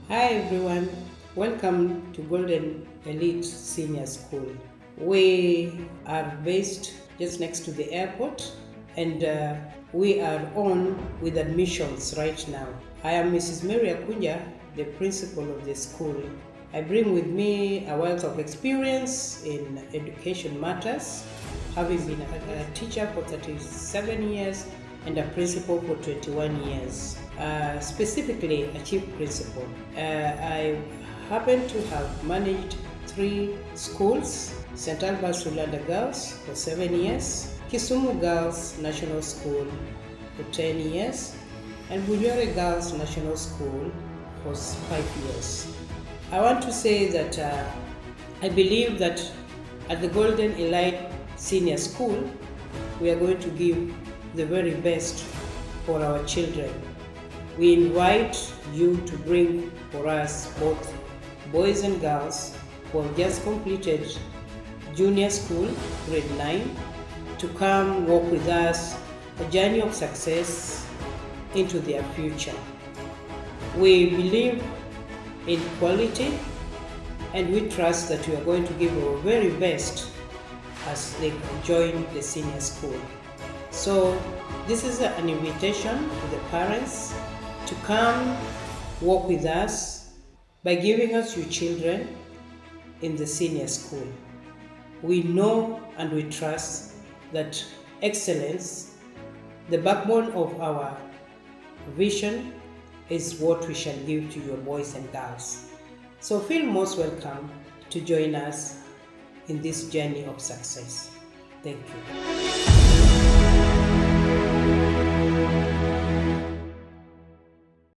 Hi everyone, welcome to Golden Elite Senior School. We are based just next to the airport and we are on with admissions right now. I am Mrs. Mary Akunja, the principal of the school. I bring with me a wealth of experience in education matters, having been a teacher for 37 years and a principal for 21 years, specifically a chief principal. I happen to have managed 3 schools: St. Albert's Rulanda Girls for 7 years, Kisumu Girls National School for 10 years, and Bujore Girls National School for 5 years. I want to say that I believe that at the Golden Elite Senior School, we are going to give the very best for our children. We invite you to bring for us both boys and girls who have just completed junior school, grade 9, to come walk with us a journey of success into their future. We believe in quality and we trust that we are going to give our very best as they join the senior school. So this is an invitation to the parents to come walk with us by giving us your children in the senior school. We know and we trust that excellence, the backbone of our vision, is what we shall give to your boys and girls. So feel most welcome to join us in this journey of success. Thank you.